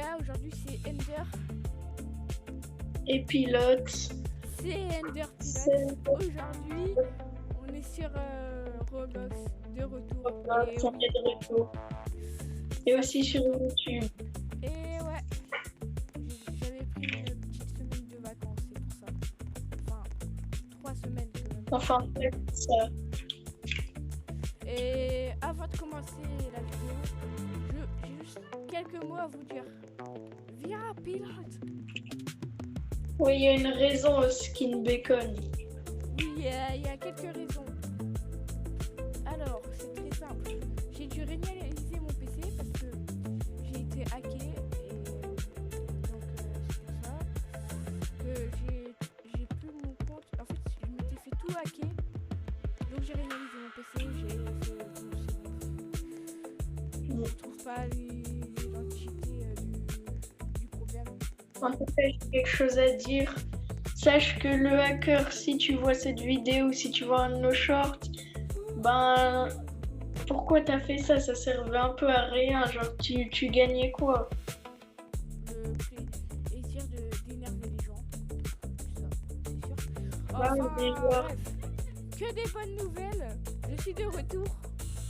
gars, aujourd'hui c'est Ender. Et pilote. C'est Ender C'est Pilote. Aujourd'hui, on est sur Roblox de retour. Et on est de retour. Et aussi sur YouTube. Et ouais, j'avais pris une petite semaine de vacances, c'est pour ça. Enfin, 3 semaines quand même. Enfin, c'est ça. Et avant de commencer la vidéo, j'ai juste quelques mots à vous dire. Viens, pilote. Oui, il y a une raison au skin bacon. Oui, il y a quelques raisons. Alors, c'est très simple. J'ai dû réinitialiser mon PC parce que j'ai été hacké et donc c'est pour ça que j'ai plus mon compte. En fait, je m'étais fait tout hacker. Donc j'ai réinitialisé mon PC, j'ai fait je ne trouve pas l'identité du problème. En tout cas, j'ai quelque chose à dire. Sache que le hacker, si tu vois cette vidéo, si tu vois un de nos shorts, ben pourquoi t'as fait ça? Ça servait un peu à rien. Genre, tu gagnais quoi? Le plaisir d'énerver les gens. Ça, c'est sûr. Ouais, mais genre, Bref, que des bonnes nouvelles. Je suis de retour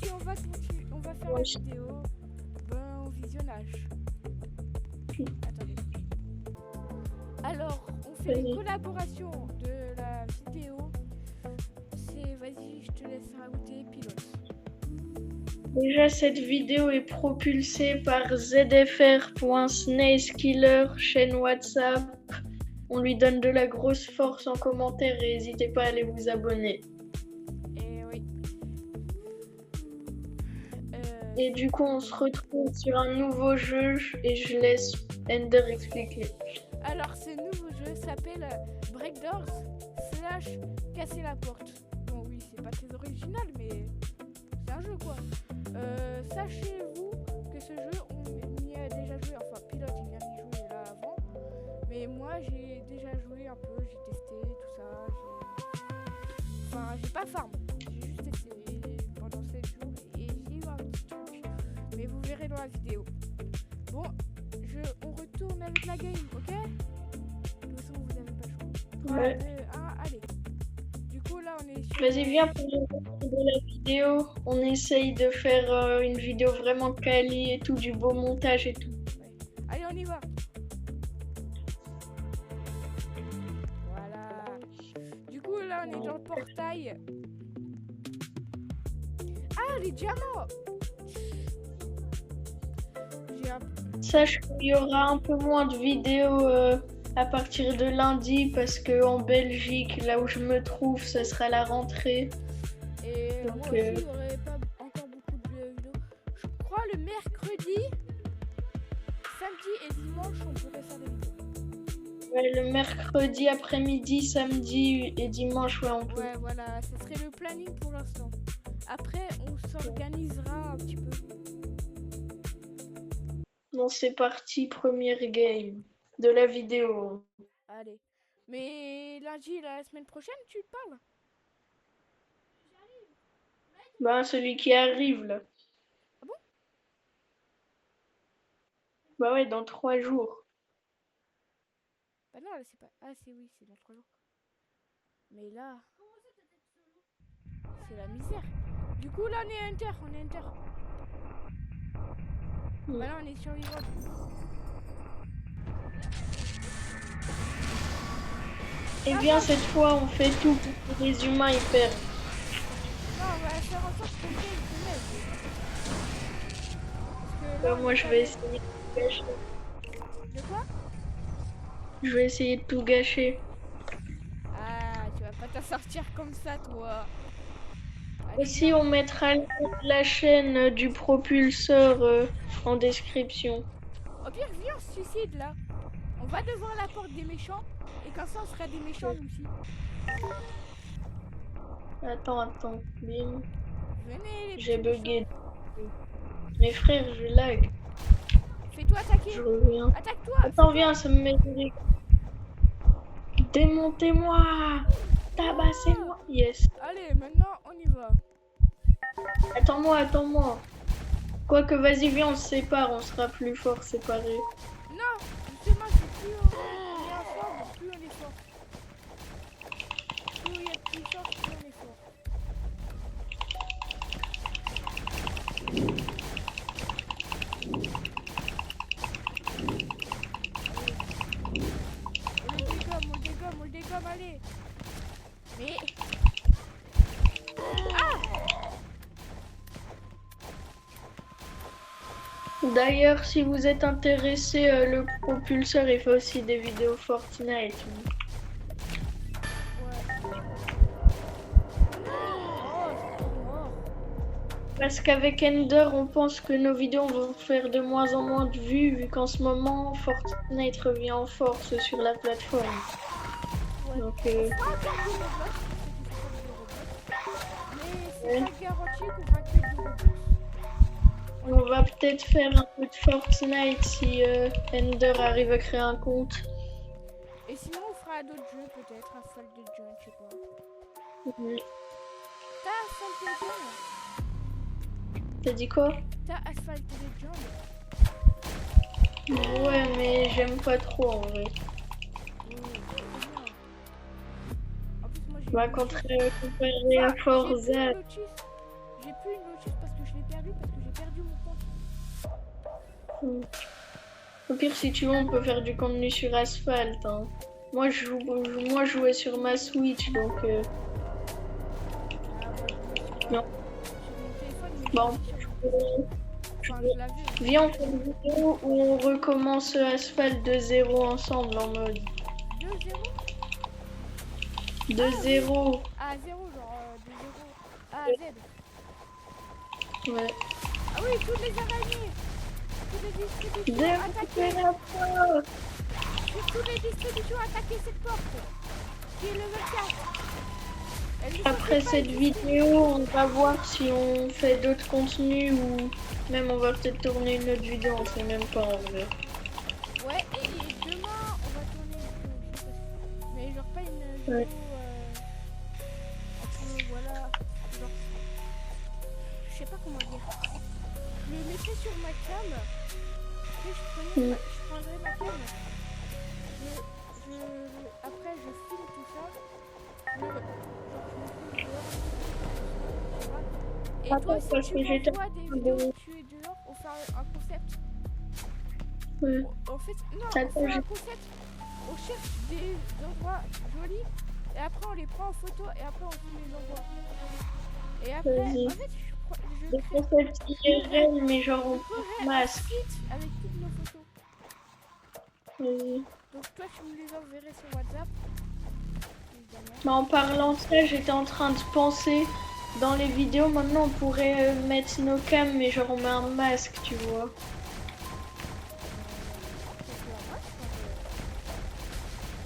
et on va continuer. On va faire la Ouais. vidéo. Bon visionnage. Attendez. Alors, on fait Vas-y. une collaboration de la vidéo. C'est, vas-y, je te laisse rajouter pilote. Déjà, cette vidéo est propulsée par zfr.snacekiller, chaîne WhatsApp. On lui donne de la grosse force en commentaire et n'hésitez pas à aller vous abonner. Et oui. Et du coup, on se retrouve sur un nouveau jeu et je laisse Ender expliquer. Alors, ce nouveau jeu s'appelle Breakdoors / Casser la porte. Bon, oui, c'est pas très original, mais c'est un jeu quoi. Sachez-vous que ce jeu, on y a déjà joué. Enfin, Pilote, il vient d'y jouer là avant. Mais moi, j'ai déjà joué un peu, j'ai testé tout ça. Enfin, j'ai pas farm. J'ai juste testé pendant 7 jours et j'ai eu un petit truc. Mais vous verrez dans la vidéo. Bon, on retourne avec la game, ok? De toute façon, vous n'avez pas le choix. 3, Ouais. 2, 1, allez. Du coup, là, on est sur... Vas-y, viens pour le reste de la vidéo. On essaye de faire une vidéo vraiment quali et tout, du beau montage et tout. Ouais. Allez, on y va. Voilà. Du coup, là, on est dans le portail. Ah, les diamants! J'ai un... Sache qu'il y aura un peu moins de vidéos à partir de lundi parce qu'en Belgique, là où je me trouve, ça sera la rentrée. Et Donc, moi aussi, il n'y aurait pas encore beaucoup de vidéos. Je crois le mercredi, samedi et dimanche, on pourrait faire des vidéos. Ouais, le mercredi après-midi, samedi et dimanche, ouais, on peut. Ouais, voilà, ce serait le planning pour l'instant. Après, on s'organisera un petit peu. Bon, c'est parti, première game de la vidéo. Allez. Mais lundi, la semaine prochaine, tu te parles? Bah, celui qui arrive là. Ah bon? Bah ouais, dans 3 jours. Bah non, là, c'est pas... Ah, c'est oui, c'est dans 3 jours. Mais là... C'est la misère. Du coup, là, on est Hunter, Bah là, on est survivant. Et bien, cette fois, on fait tout pour que les humains y perdent. Non, on va faire en sorte que quelqu'un se mette. Parce que là, Moi, je vais essayer de tout gâcher. De quoi? Je vais essayer de tout gâcher. Ah, tu vas pas t'en sortir comme ça, toi. Allez, Aussi, viens. on mettra la chaîne du propulseur en description. Au pire, viens, on se suicide, là. On va devant la porte des méchants. Et comme ça, on sera des méchants, nous aussi. Attends. Bim. Venez, les J'ai petits bugué. méchants. Mes frères, je lag. Fais-toi attaquer. Je reviens. Attaque-toi. Attends, viens, ça me met des... Démontez-moi. Tabassez-moi. Yes. Allez, maintenant, on y va. Attends-moi. Quoique, vas-y, viens, on se sépare, on sera plus fort séparés. Non, justement, c'est plus on est ensemble, plus on est fort. Plus il y a de puissance, plus on est fort. On le dégomme, allez. Mais... D'ailleurs, si vous êtes intéressé, le propulseur, il fait aussi des vidéos Fortnite. Ouais. Parce qu'avec Ender, on pense que nos vidéos vont faire de moins en moins de vues, vu qu'en ce moment, Fortnite revient en force sur la plateforme. Ouais. Donc, Mais c'est pas garanti qu'on va que du Roblox. on va peut-être faire un peu de Fortnite si Ender arrive à créer un compte. Et sinon, on fera d'autres jeux, peut-être. Asphalt Legends, je sais pas. T'as Asphalt Legends? T'as dit quoi? T'as Asphalt Legends? Ouais, mais j'aime pas trop en vrai. En plus, moi, j'ai Bah, comparé à Forza. J'ai plus une Lotus parce que je l'ai perdu, parce que j'ai perdu mon compte. Au pire, si tu veux, on peut faire du contenu sur Asphalt. Hein. Moi, je jouais sur ma Switch, donc... Non. Bon. Viens, on fait une vidéo où on recommence Asphalt de 0 ensemble en mode. 2-0? De 0. Ah, 0, genre de 0 A à Z. Ouais. Ah oui, toutes les araignées. Toutes les distributions attaquer. Toutes les distributions attaquer cette porte. Qui est level 4. Après cette vidéo, on va voir si on fait d'autres contenus ou même on va peut-être tourner une autre vidéo, on sait même pas en vrai. Ouais, et demain on va tourner une vidéo, mais genre pas une vidéo un peu, voilà, genre, je sais pas comment dire. Je le mettrai sur ma cam, et je prendrai ma cam, après je filme tout ça, et toi si tu m'envoies des vidéos où tu es dehors, on fait un concept. Ouais. En fait, non, on fait un concept. On cherche des endroits jolis et après on les prend en photo et après on les envoie. Et après, en fait, je crée concept IRL, mais genre on un masque. site avec toutes nos photos. Donc toi, tu me les enverrais sur WhatsApp. Mais en parlant de ça, j'étais en train de penser dans les vidéos, maintenant on pourrait mettre nos cams, mais genre on met un masque, tu vois.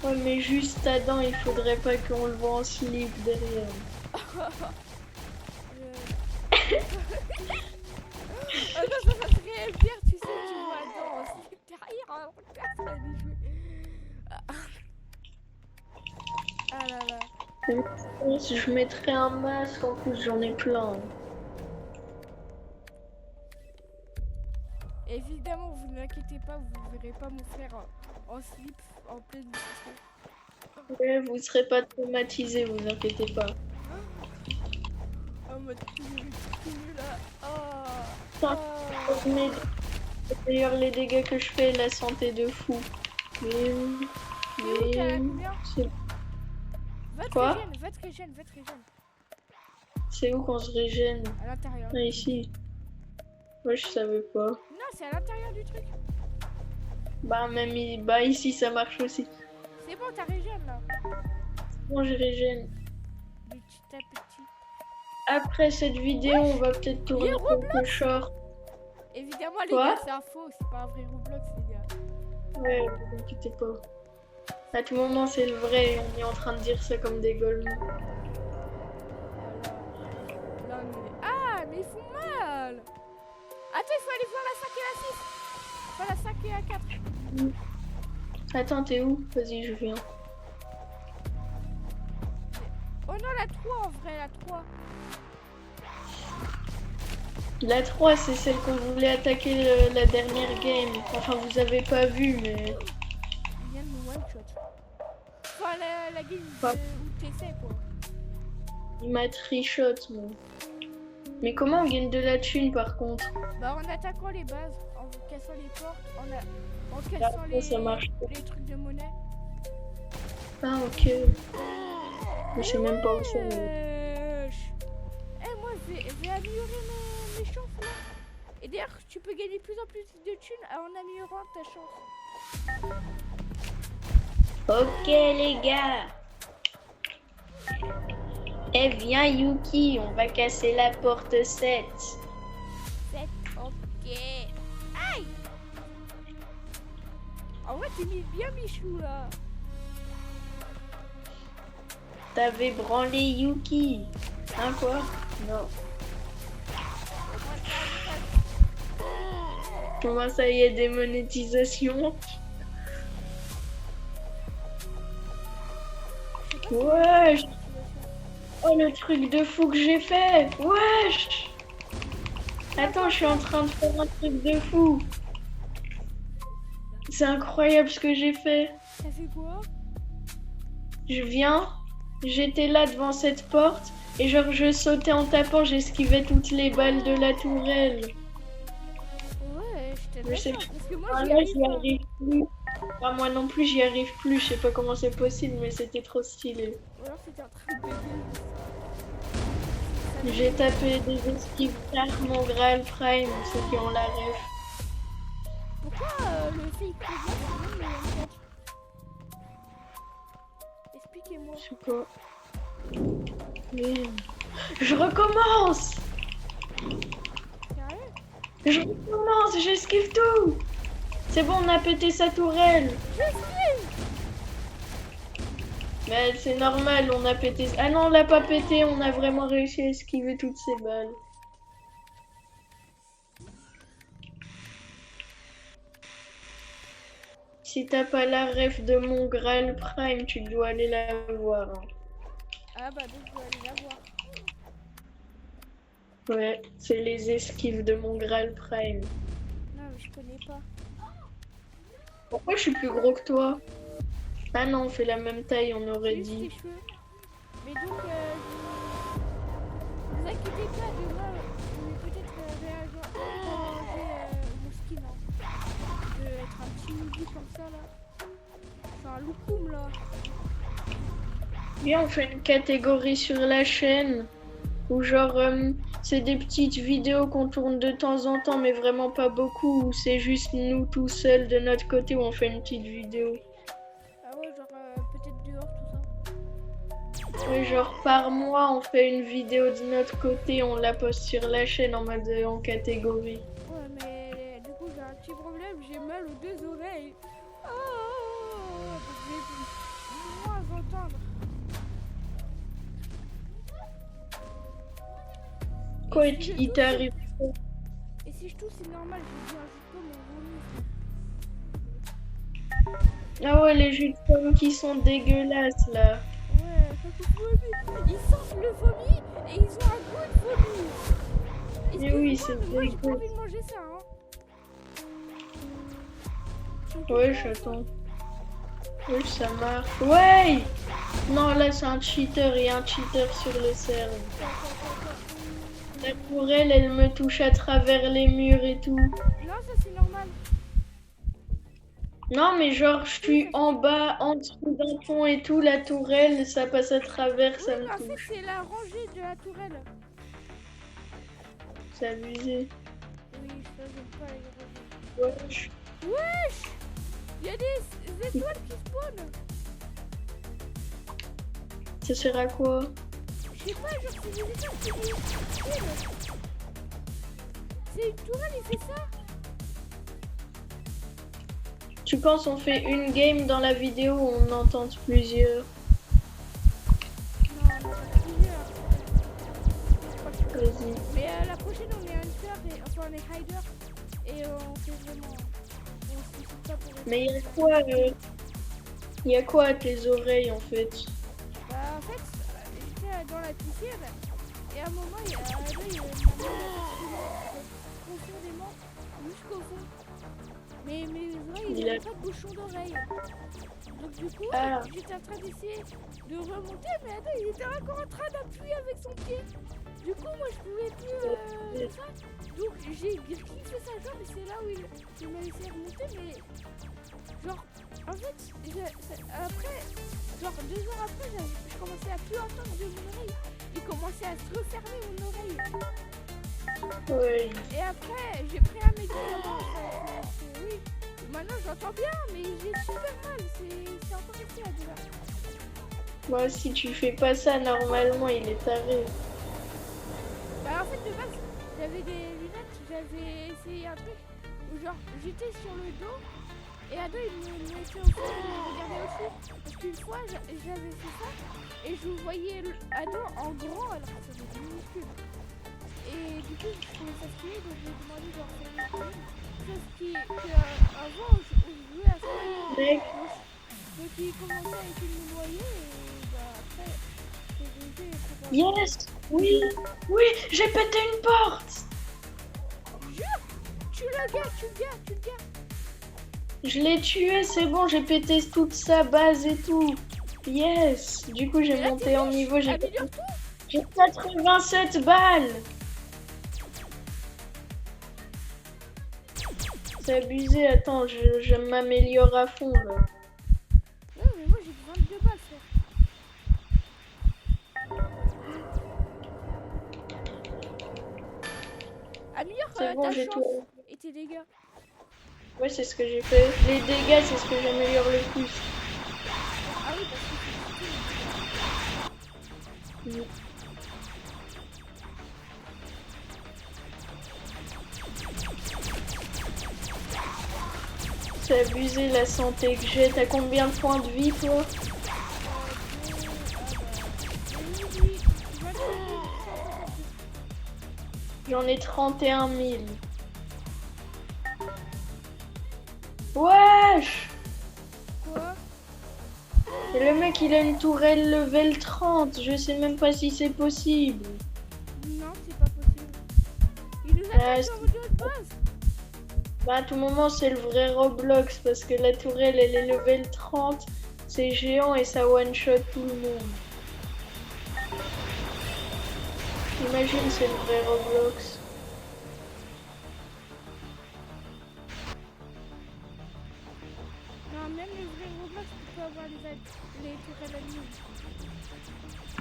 Ouais, mais juste à dents, il faudrait pas qu'on le voit en slip derrière. Ah non, ça serait bien, tu sais, tu vois dans en slip derrière, personne n'a joué. Ah là là. Je mettrais un masque, en plus j'en ai plein. Évidemment, vous n'inquiétez pas, vous ne verrez pas mon frère en slip en pleine discussion. Ouais, vous serez pas traumatisé, vous inquiétez pas. En mode là. D'ailleurs, les dégâts que je fais, la santé de fou. Quoi? Va te régène. C'est où qu'on se régène? À l'intérieur. Ah, ici. Ouais, je savais pas. Non, c'est à l'intérieur du truc. Bah, même ici, ça marche aussi. C'est bon, t'as régène là. Bon, je régène. Petit à petit. Après cette vidéo, on va peut-être tourner quelques shorts. Évidemment, les gars, c'est un faux. C'est pas un vrai Roblox, les gars. Ouais, vous inquiétez pas. À tout moment, c'est le vrai et on est en train de dire ça comme des golemons. Voilà. Ah, mais ils font mal. Attends, il faut aller voir la 5 et la 6. Pas la 5 et la 4. Attends, t'es où? Vas-y, je viens. Oh non, la 3 en vrai, la 3. La 3, c'est celle qu'on voulait attaquer la dernière game. Enfin, vous avez pas vu, mais... Il vient de nous one shot. Enfin, la game Pas- où t'essaies, quoi. Il m'a trichot, moi. Mais comment on gagne de la thune, par contre? Bah, en attaquant les bases, en cassant les portes, en Là, cassant après, ça marche pas. les trucs de monnaie. Ah, ok. Je sais même pas où c'est. Moi, j'ai amélioré mes chances, là. Et d'ailleurs, tu peux gagner plus en plus de thunes en améliorant ta chance. Ok, les gars. Eh, viens, Yuki, on va casser la porte 7. 7, ok. Aïe! En vrai, t'es bien Michou, là. T'avais branlé Yuki. Hein, quoi? Non. Comment ça y est, démonétisation? Wesh! Oh, le truc de fou que j'ai fait! Wesh! Attends, je suis en train de faire un truc de fou. C'est incroyable ce que j'ai fait. Ça fait quoi? Je viens, j'étais là devant cette porte et genre je sautais en tapant, j'esquivais toutes les balles de la tourelle. Ouais, je Je sais t'aime parce que moi, Ah, j'y là, arrive j'y pas. arrive plus. Ah, moi non plus, j'y arrive plus. Je sais pas comment c'est possible, mais c'était trop stylé. Ou alors, c'était en train de bugger. J'ai tapé des esquives tard, mon Graal Prime, ceux qui ont la ref. Pourquoi le fake progress, c'est même le one-shot? Expliquez-moi. Je sais pas. Merde. Je recommence! Sérieux? Je recommence, j'esquive tout! C'est bon, on a pété sa tourelle. Mais c'est normal, on a pété. Ah non, on l'a pas pété, on a vraiment réussi à esquiver toutes ces balles. Si t'as pas la ref de mon Graal Prime, tu dois aller la voir. Hein. Ah bah donc je dois aller la voir. Ouais, c'est les esquives de mon Graal Prime. Non mais je connais pas. Pourquoi je suis plus gros que toi? Ah non, on fait la même taille, on aurait Juste dit. tes cheveux. Mais donc vous inquiétez pas de moi, je vais peut-être réagir changer mon skin. Hein. De être un petit newbie comme ça là. C'est un loukoum là. Viens, on fait une catégorie sur la chaîne où genre c'est des petites vidéos qu'on tourne de temps en temps, mais vraiment pas beaucoup, où c'est juste nous tout seuls de notre côté où on fait une petite vidéo. Ah ouais, genre peut-être dehors tout ça. Oui, genre par mois on fait une vidéo de notre côté, on la poste sur la chaîne en mode en catégorie. Ouais mais du coup j'ai un petit problème, j'ai mal aux deux oreilles. Oh, je vais moins entendre. Quoi, Et si je il tousse, t'arrive? Et si je tousse, c'est normal, je dis un jus de pomme au vomi. Ah ouais, les jus de pommes qui sont dégueulasses là. Ouais, ça coûte vomi. Ils sentent le vomi et ils ont un goût de vomi. Mais oui, Excuse-moi, c'est mais moi j'ai pas dégueu. envie de manger ça. Hein. Ouais, j'attends. Oui, ça marche. Ouais! Non, là c'est un cheater, il y a un cheater sur le serve. La tourelle, elle me touche à travers les murs et tout. Non, ça c'est normal. Non, mais genre, je suis en bas, en dessous d'un pont et tout, la tourelle, ça passe à travers, ça Oui, me mais en fait, touche. c'est la rangée de la tourelle. C'est abusé. Oui, ça j'aime pas les rangées. Wesh. Wesh! Il y a des étoiles qui spawnent. Ça sert à quoi? Je sais pas, genre c'est des étoiles qui spawnent. C'est une tourelle, il fait ça. Tu penses on fait une game dans la vidéo où on en tente plusieurs? Non, on en a plusieurs. Vas-y. Mais la prochaine, on est hunter, enfin on est hider. Et on fait vraiment. On se décide pas pour être. Mais y a quoi à tes oreilles en fait? Bah, en fait, j'étais dans la piscine. et à un moment, il y a ma main profondément jusqu'au fond. Mais mes oreilles, ils n'avaient pas de bouchon d'oreille. Donc du coup, j'étais en train d'essayer de remonter, mais Ada, il était encore en train d'appuyer avec son pied. Du coup, moi, je pouvais plus faire ça. Donc j'ai kiffé sa jambe et c'est là où il m'a laissé remonter, mais genre, en fait, après, genre 2 heures après, je commençais à plus entendre de mon oreille. Il commençait à se refermer mon oreille. Oui. Et après, j'ai pris un médicament. Oui. Maintenant, j'entends bien, mais j'ai super mal. C'est encore ici la douleur. Moi, si tu fais pas ça, normalement, il est taré. Bah, en fait, de base, j'avais des lunettes. J'avais essayé un truc où, genre, j'étais sur le dos. Et Ado, il me mettait au fond et il me regardait aussi. Parce qu'une fois, j'avais fait ça. Et je voyais Ado en grand, alors que c'était minuscule. Et du coup, je trouvais ça stylé, donc j'ai demandé de refaire une film. Sauf qu'avant, je jouais à ça. Donc il commençait à essayer de me noyer et bah après, j'ai Yes! Oui! Oui! J'ai pété une porte! Jure! Tu le gars! Je l'ai tué, c'est bon, j'ai pété toute sa base et tout. Yes! Du coup, j'ai monté en niveau, j'ai 87 balles! C'est abusé, attends, je m'améliore à fond là. Ouais, mais moi j'ai 22 balles, frère. Améliore bon, ta j'ai chance tout. Et tes dégâts. Ouais, c'est ce que j'ai fait. Les dégâts, c'est ce que j'améliore le plus. Ah oui, parce que c'est C'est abusé la santé que j'ai. T'as combien de points de vie, toi? J'en ai 31 000. Wesh! quoi? Et le mec, il a une tourelle level 30. Je sais même pas si c'est possible. Non, c'est pas possible. Il nous a fait sur de base. Bah, à tout moment, c'est le vrai Roblox parce que la tourelle, elle est level 30. C'est géant et ça one-shot tout le monde. Imagine, c'est le vrai Roblox. Non, même le vrai Roblox, tu peux avoir les tourelles alignées.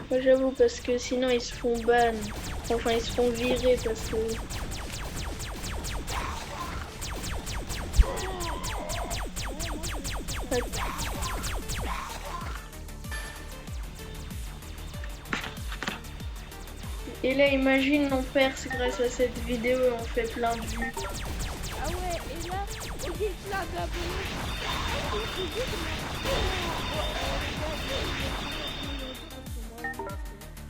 Moi, j'avoue, parce que sinon, ils se font ban. Enfin, ils se font virer parce que... Et là, imagine, on perce grâce à cette vidéo et on fait plein de vues. Ah ouais, et là, on dit plein d'abonnés.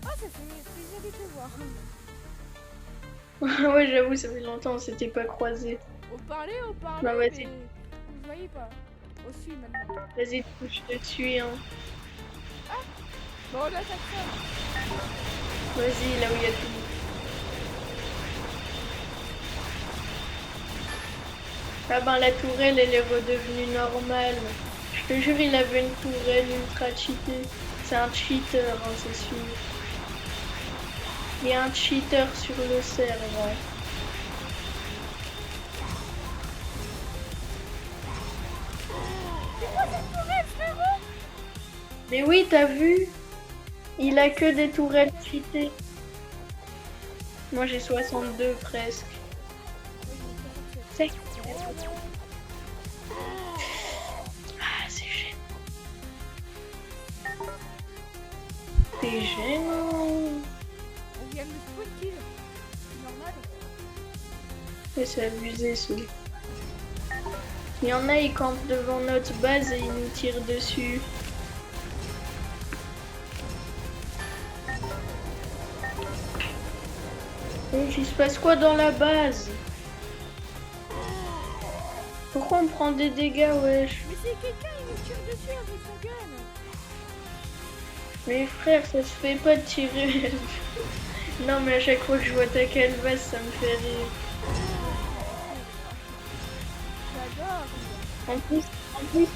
Ah, ça fait plaisir de te voir. Ouais, j'avoue, ça fait longtemps, on s'était pas croisés. On parlait, Bah, mais vas-y. vous voyez pas. Aussi maintenant. Vas-y, touche dessus, hein. Bon, on attaque ça. Vas-y, là où il y a tout. Ah ben, la tourelle, elle est redevenue normale. Je te jure, il avait une tourelle ultra cheatée. C'est un cheater, hein, c'est sûr. Il y a un cheater sur le serveur. C'est quoi cette tourelle, frérot? Mais oui, t'as vu? Il a que des tourelles cheatées. Moi, j'ai 62 presque. C'est... Ah, c'est gênant. C'est gênant. On vient de spawn kill. C'est normal. Ouais, c'est abusé, ça. Il y en a, ils campent devant notre base et ils nous tirent dessus. Il se passe quoi dans la base? Pourquoi on prend des dégâts, wesh? Mais c'est quelqu'un, il nous tire dessus avec son gun. Mais frère, ça se fait pas de tirer. Non, mais à chaque fois que je vois ta calvasse, ça me fait rire. J'adore. En plus,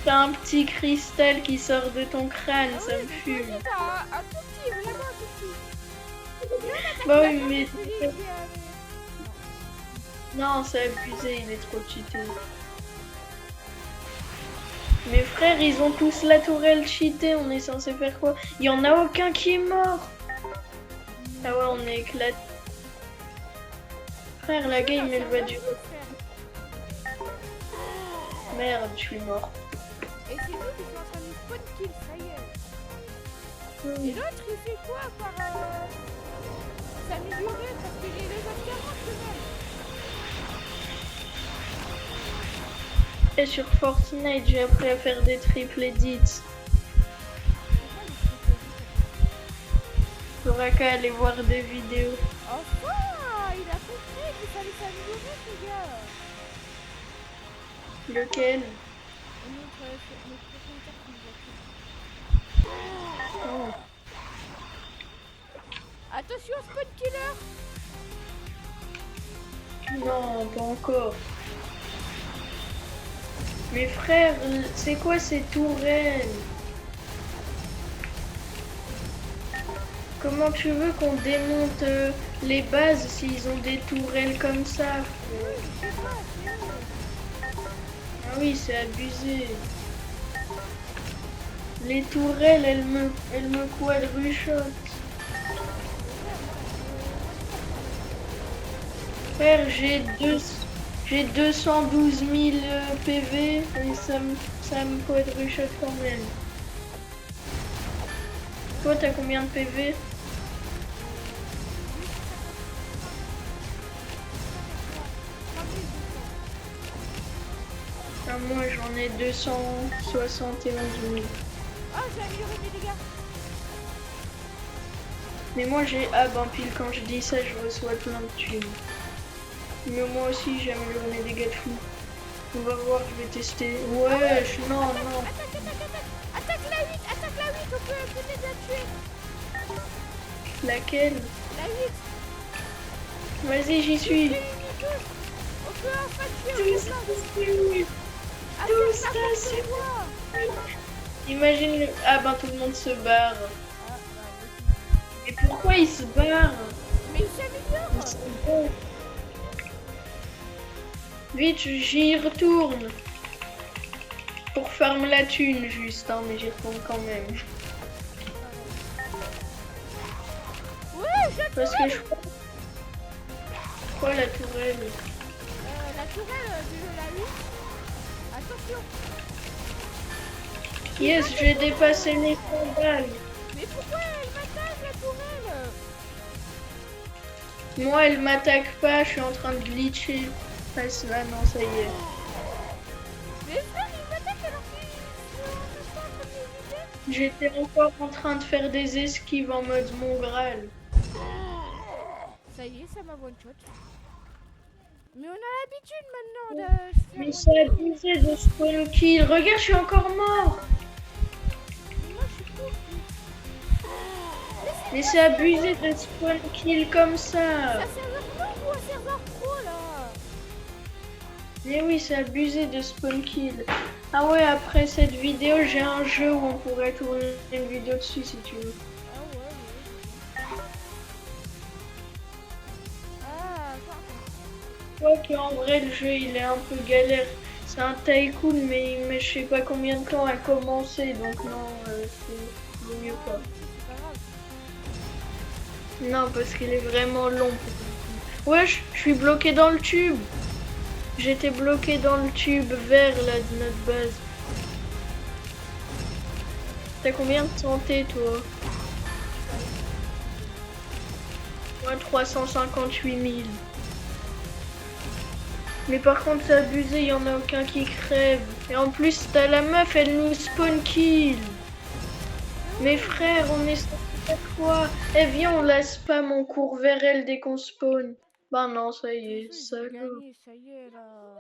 t'as un petit cristal qui sort de ton crâne, Ah ça oui, me mais toi fume. aussi, t'as un tout petit, vraiment un tout petit. Viens, on attaque Bah oui, l'attaque mais de celui qui avait... non, c'est abusé, il est trop cheaté. Mes frères, ils ont tous la tourelle cheatée, on est censé faire quoi? Il y en a aucun qui est mort. Ah ouais, on est éclaté. Frère, la game, elle va durer. Merde, je suis mort. Et c'est nous qui sommes en train de nous spawn kill, ça y est. Et l'autre, il fait quoi à part s'améliorer parce qu'il est level 40 quand même. Et sur Fortnite, j'ai appris à faire des triple edits. T'auras qu'à aller voir des vidéos. Enfin, il a compris qu'il fallait s'améliorer, ce gars. Lequel? Notre compteur qui nous a tués. Oh. Attention, spawn killer. Non, pas encore. Mes frères, c'est quoi ces tourelles? Comment tu veux qu'on démonte les bases s'ils ont des tourelles comme ça? Ah oui, c'est abusé. Les tourelles, elles me quadruchotent. Frère, j'ai 212 000 PV et ça me quadruchote quand même. Toi, t'as combien de PV? Ah, moi, j'en ai 271 000. Ah, j'ai amélioré mes dégâts. Mais moi, j'ai... Ah ben, pile quand je dis ça, je reçois plein de thunes. Mais moi aussi, j'ai amélioré mes dégâts de fou. On va voir, je vais tester. Ouais, non, non. Attaque la 8, attaque la 8, on peut peut-être la tuer. Laquelle? La 8. Vas-y, j'y suis. On peut enfin tuer Tous c'est quoi? Imagine le... Ah ben, tout le monde se barre. Ah, bah, Et pourquoi ils se barrent? mais il s'améliore. Vite, j'y retourne. Pour farm la thune, juste, hein, mais j'y retourne quand même. Ouais, j'ai Parce que je crois... Quoi, la tourelle? la tourelle de la 8. Attention. Yes, j'ai dépassé les 100 balles. Mais pourquoi elle m'attaque, la tourelle? Moi, elle m'attaque pas, je suis en train de glitcher. Ah, non, ça y est. Mais frère, il m'attaque alors qu'il est en train de m'éviter. J'étais encore en train de faire des esquives en mode mon Graal. Ça y est, ça m'a one shot. Mais on a l'habitude maintenant de se faire Mais one c'est shot. abusé de spawn kill. Regarde, je suis encore mort. Mais moi, je suis cool. Mais c'est abusé de spawn kill comme ça. C'est un serveur noob ou un serveur pro là? Mais oui, c'est abusé de spawn kill. Ah ouais, après cette vidéo, j'ai un jeu où on pourrait tourner une vidéo dessus si tu veux. Ah ouais, ouais. Ah, attends. Quoi qu'en vrai, le jeu, il est un peu galère. C'est un tycoon, mais il met je sais pas combien de temps à commencer, donc non, c'est vaut mieux pas. C'est pas grave. Non, parce qu'il est vraiment long. Wesh, je suis bloqué dans le tube. J'étais bloqué dans le tube vert là de notre base. T'as combien de santé toi? Moi 358 000. Mais par contre c'est abusé, il y en a aucun qui crève. Et en plus t'as la meuf, elle nous spawn kill. Mes frères, on est à quoi? Eh viens, on la spam, on court vers elle dès qu'on spawn. Bah non, ça y est, ça Gagné, ça y est là.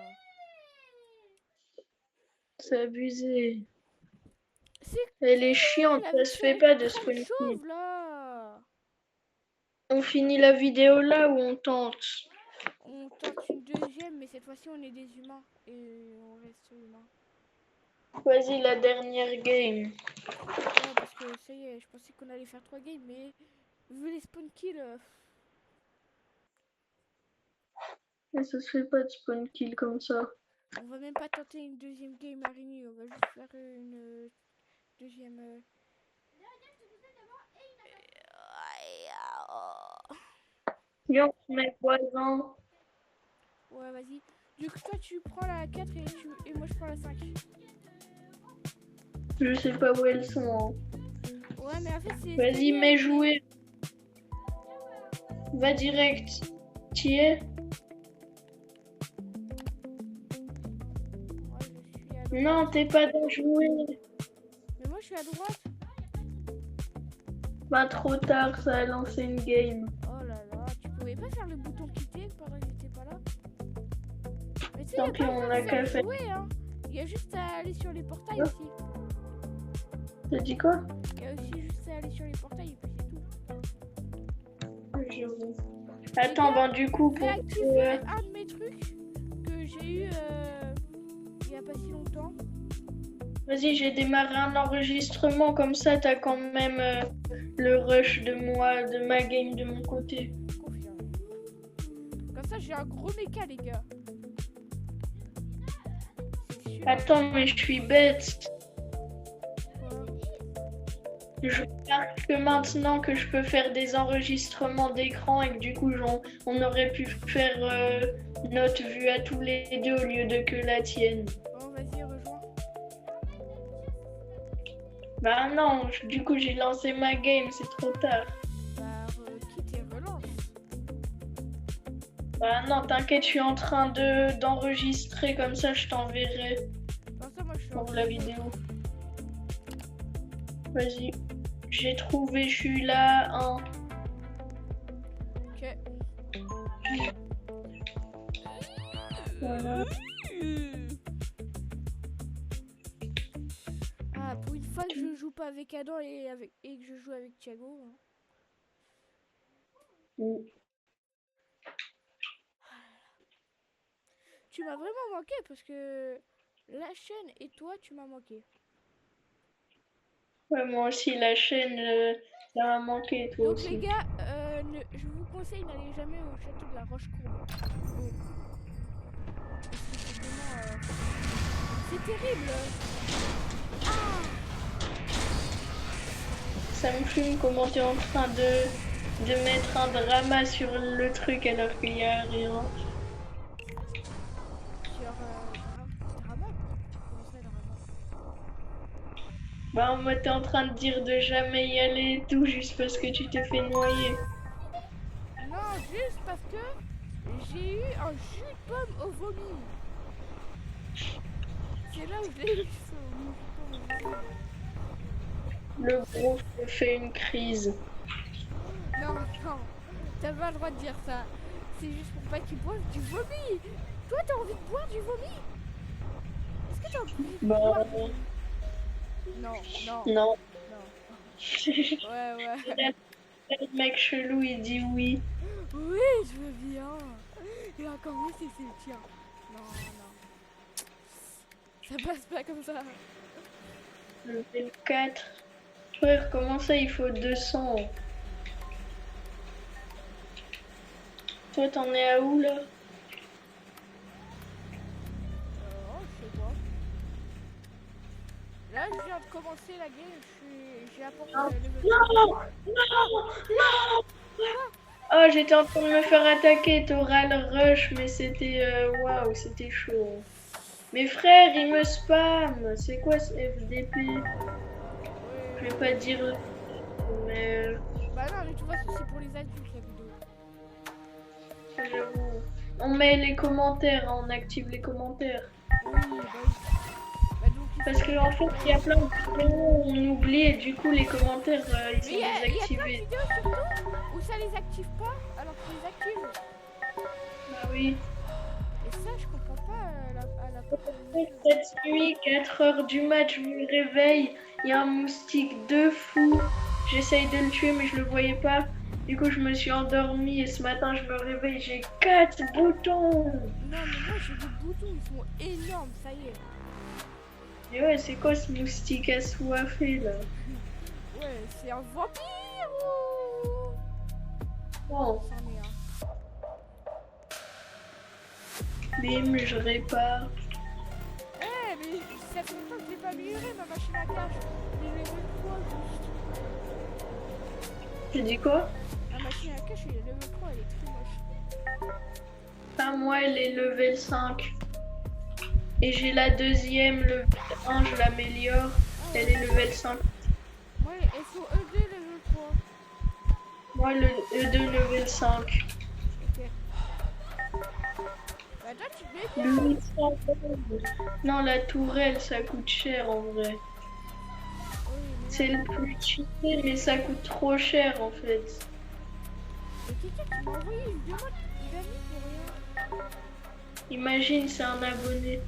c'est abusé. C'est Elle est chiante, ça se fait pas de spawn kill. chauve là. On finit la vidéo là ou on tente? On tente une deuxième, mais cette fois-ci on est des humains et on reste humains. Vas-y, la dernière game. Ouais, parce que ça y est, je pensais qu'on allait faire 3 games, mais vu les spawn kills, Mais ça se fait pas de spawn kill comme ça. on va même pas tenter une deuxième game araignée, on va juste faire une deuxième. Yo, mes voisins. Ouais, vas-y. Du coup, toi tu prends la 4 et moi je prends la 5. Je sais pas où elles sont. Hein. Ouais, mais en fait, c'est. Vas-y, mets jouer. Va direct. T'y es? Ouais, je suis à droite. Non, t'es pas dans jouer. Mais moi je suis à droite. Bah, trop tard, ça a lancé une game. Oh là là, tu pouvais pas faire le bouton quitter pendant que j'étais pas là? Mais tu sais, Tant pis, on a qu'à faire. jouer, hein. Il y a juste à aller sur les portails Oh. aussi. T'as dit quoi? Il y a aussi juste à aller sur les portails et puis c'est tout. J'avoue. Attends, ben du coup, pour... Réactiver un de mes trucs que j'ai eu il y a pas si longtemps. Vas-y, j'ai démarré un enregistrement, comme ça t'as quand même le rush de moi, de ma game de mon côté. Confiant. Comme ça, j'ai un gros méca, les gars. C'est sûr. Attends, mais je suis bête. Quoi? Je remarque que maintenant que je peux faire des enregistrements d'écran et que du coup on aurait pu faire notre vue à tous les deux au lieu de que la tienne. Bon, vas-y, rejoins. Bah non, du coup j'ai lancé ma game, c'est trop tard. Bah, quitte et relance. Bah non, t'inquiète, je suis en train d'enregistrer, comme ça je t'enverrai Comme ça, moi, je suis pour la vidéo. Vas-y, j'ai trouvé, je suis là, un. Ok. Voilà. Ah, pour une fois que je joue pas avec Adam et que je joue avec Thiago. Hein. Mm. Tu m'as vraiment manqué parce que la chaîne et toi, tu m'as manqué. Ouais, moi aussi, la chaîne, ça m'a manqué, toi Donc aussi. les gars, je vous conseille, n'allez jamais au château de la Roche-Courbe. Bon. Parce que c'est vraiment... c'est terrible. Ah, Ça me fume comment t'es en train de mettre un drama sur le truc alors qu'il y a rien. sur drama. Comment ça, drama? Bah, moi, t'es en train de dire de jamais y aller et tout, juste parce que tu t'es fait noyer. Non, juste parce que j'ai eu un jus de pomme au vomi. C'est là où je l'ai eu. Le gros me fait une crise. Non, non, t'as pas le droit de dire ça. C'est juste pour pas que tu boives du vomi. Toi, t'as envie de boire du vomi? Est-ce que t'as envie de Bah, boire du vomi? Non, non, non. non. Ouais, ouais. Le mec chelou, il dit oui. Oui, je veux bien. Et encore mieux si c'est le tien. Non, non. Ça passe pas comme ça. Level 4. Frère, comment ça, il faut 200? Toi, t'en es à où, là? Oh, je sais pas. Là, je viens de commencer la game. J'ai apporté le level. Non! Non! Non! Oh, j'étais en train de me faire attaquer. T'auras le rush, mais c'était... Waouh, c'était chaud. Mais frère, il me spam. C'est quoi ce FDP? Je vais pas dire... Mais... Bah non, mais de toute façon, c'est pour les adultes, la vidéo. J'avoue. On met les commentaires, hein, on active les commentaires. Oui, bah oui. Bah donc, Parce qu'en fait, il y a plein de vidéos, on oublie et du coup, les commentaires, ils sont mais il y a plein de désactivés. vidéos surtout où ça les active pas alors qu'ils les activent. Bah oui. Et ça, je comprends pas à la Cette nuit, 4h du match, je me réveille, il y a un moustique de fou. J'essaye de le tuer, mais je le voyais pas. Du coup, je me suis endormie et ce matin, je me réveille, j'ai 4 boutons. Non, mais moi j'ai des boutons, ils sont énormes, ça y est. Et ouais, c'est quoi ce moustique assoiffé là? Ouais, c'est un vampire ou... Bon, C'en est un. bim, je répare. Eh, mais ça fait longtemps que je l'ai pas amélioré ma machine à cache. Mais je l'ai level 3 juste. Tu dis quoi? Ma machine à cache, elle est level 3, elle est très moche. Ah, moi, elle est level 5. Et j'ai la deuxième, level 1, je l'améliore. Elle est level 5. Moi, elle faut E2 level 3. Moi, le E2 level 5. Ok. Bah, toi, tu te mets bien. 800 euros. Non, la tourelle, ça coûte cher en vrai. Oui, mais C'est le plus cheaté, mais ça coûte trop cher en fait. Et quelqu'un qui m'a envoyé une demande d'amis pour rien. Imagine, c'est un abonné.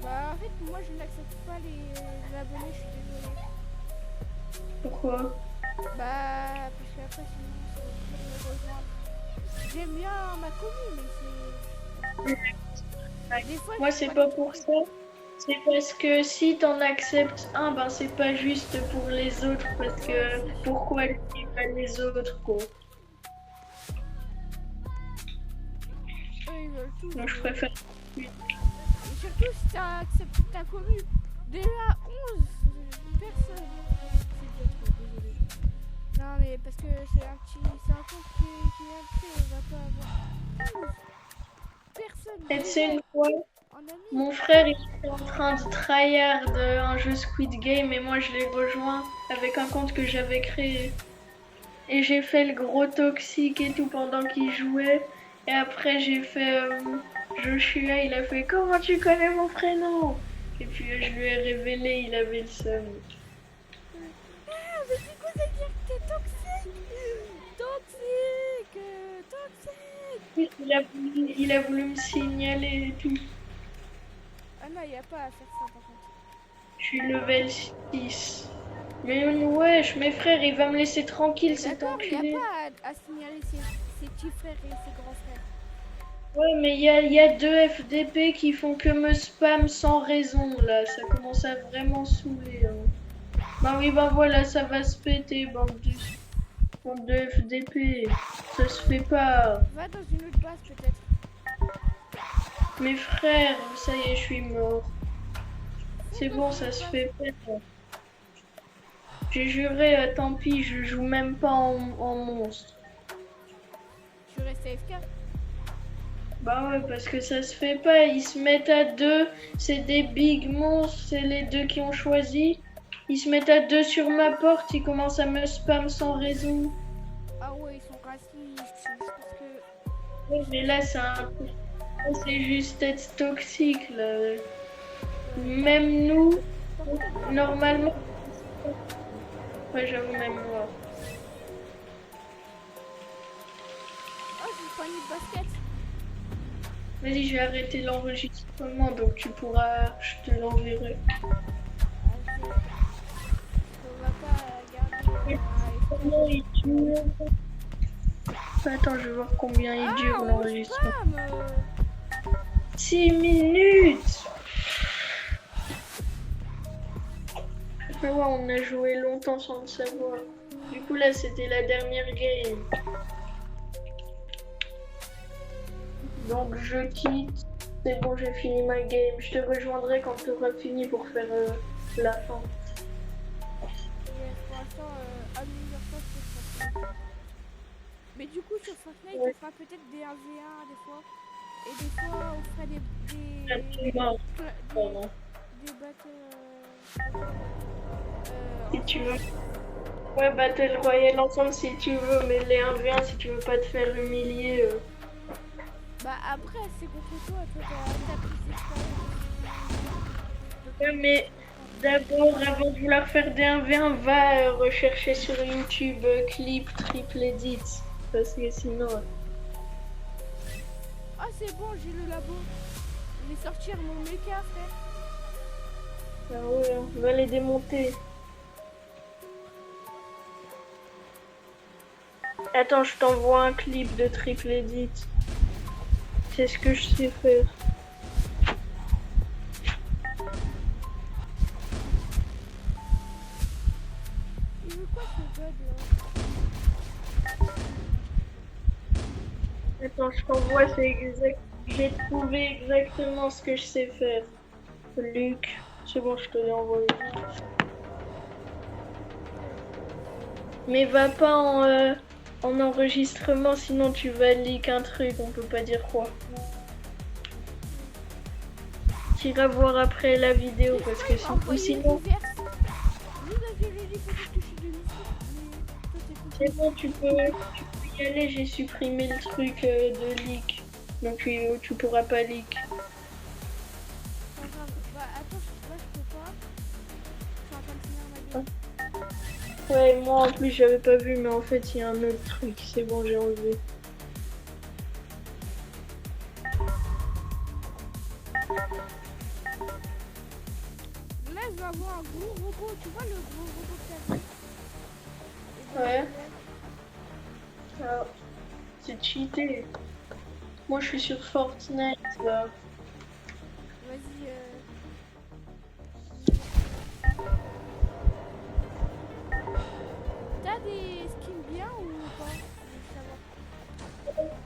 Bah, en fait, moi, je n'accepte pas les abonnés, je suis désolée. Pourquoi? Bah, parce qu'après, sinon, c'est dur de me rejoindre. J'aime bien ma commune, mais c'est... Des fois, Moi, je c'est peux pas les pour trouver. ça. C'est parce que si t'en acceptes un, ben c'est pas juste pour les autres. Parce que pourquoi lui et pas les autres, quoi. Eux, ils veulent tout. Donc je préfère. Et surtout si t'as accepté ta commune. Déjà 11 personnes. C'est déjà trop, désolé. Non mais parce que c'est un compte qui vient de créer, on va pas avoir 12 personnes Et tu sais, déjà une fois, en ami. mon frère il était en train de tryhard un jeu Squid Game et moi je l'ai rejoint avec un compte que j'avais créé. Et j'ai fait le gros toxique et tout pendant qu'il jouait. Et après j'ai fait Joshua, il a fait comment tu connais mon prénom? Et puis je lui ai révélé, il avait le seum. Ah mais du coup ça veut dire que t'es toxique. Toxique. Toxique. Il a voulu me signaler et tout. Ah non, y a pas à faire ça par contre. Je suis level 6. Mais wesh, mes frères, il va me laisser tranquille cet D'accord, y a enculé. pas à signaler ses petits frères et ses grands frères. Ouais, mais il y a deux FDP qui font que me spam sans raison, là. Ça commence à vraiment saouler. Hein. Bah oui, bah voilà, ça va se péter, bande de FDP. Ça se fait pas. Va dans une autre base peut-être. Mes frères, ça y est, je suis mort. C'est bon, ça se fait pas. J'ai juré, tant pis, je joue même pas en monstre. Je reste AFK. Bah ouais, parce que ça se fait pas. Ils se mettent à deux. C'est des big monstres. C'est les deux qui ont choisi. Ils se mettent à deux sur ma porte. Ils commencent à me spam sans raison. Ah ouais, ils sont racistes. C'est juste parce que... Ouais, mais là, c'est juste être toxique. Là. Même nous, normalement. Ouais, j'avoue, même moi. Oh, j'ai une poignée de basket. Vas-y, je vais arrêter l'enregistrement. Donc tu pourras. Je te l'enverrai. On va pas garder... Comment il dure? Attends, je vais voir combien il dure l'enregistrement. 6 minutes. Ouais, on a joué longtemps sans le savoir. Du coup, là, c'était la dernière game. Donc, je quitte. C'est bon, j'ai fini ma game. Je te rejoindrai quand tu auras fini pour faire la fin. Pour l'instant, améliore-toi sur Fortnite. Mais du coup, sur Fortnite, Ouais. on fera peut-être des 1v1 des fois. Et des fois, on fera Ah, tu es mort. Pardon. des battles... Si tu veux. Ouais, Battle Royale ensemble si tu veux, mais les 1v1 si tu veux pas te faire humilier. Bah après, c'est contre toi, t'as plus d'expérience. Ouais, mais d'abord, avant de vouloir faire des 1v1, va rechercher sur YouTube clip triple edit. Parce que sinon. Ah c'est bon, j'ai le labo. Je vais sortir mon mecha, frère. Ah ouais, on va les démonter. Attends, je t'envoie un clip de triple edit. C'est ce que je sais faire. Il veut quoi ce god là? Attends, je t'envoie, c'est exact. J'ai trouvé exactement ce que je sais faire. Luc, c'est bon, je te l'ai envoyé. Mais va pas en enregistrement, sinon tu vas leak un truc, on peut pas dire quoi. Tu iras voir après la vidéo parce que sinon. C'est bon, tu peux y aller, j'ai supprimé le truc de leak. Donc tu pourras pas leak. Bah attends, là je peux pas. Je suis en train de finir ma game. Ouais, moi en plus j'avais pas vu, mais en fait il y a un autre truc. C'est bon, j'ai enlevé. Là je vais avoir un gros robot, tu vois le gros robot que t'as vu? Ouais. Ah, c'est cheaté. Moi je suis sur Fortnite là. Vas-y. T'as des skins bien ou pas? Je veux savoir.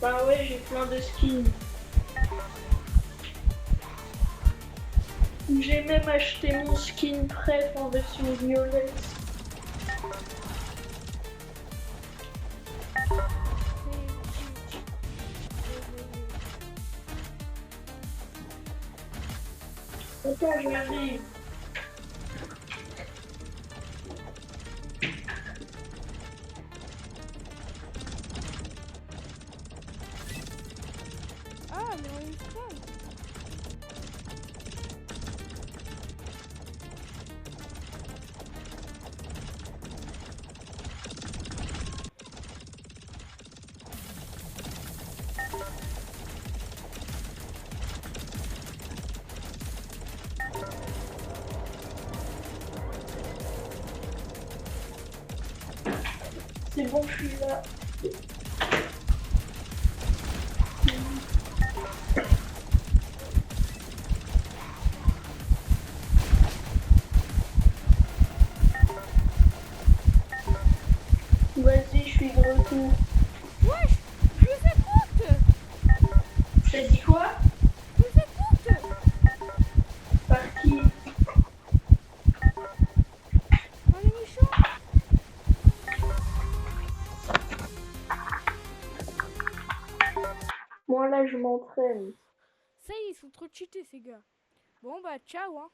Bah ouais, j'ai plein de skins. J'ai même acheté mon skin prêt en version violette. Attends, j'arrive. Ah, mais on est strong. C'est bon, je suis là. Vas-y, je suis de retour. Wesh, je vous écoute. T'as dit quoi? Je vous écoute. Par qui? On est méchants. Moi là, je m'entraîne. Ça y est, ils sont trop cheatés ces gars. Bon bah ciao hein.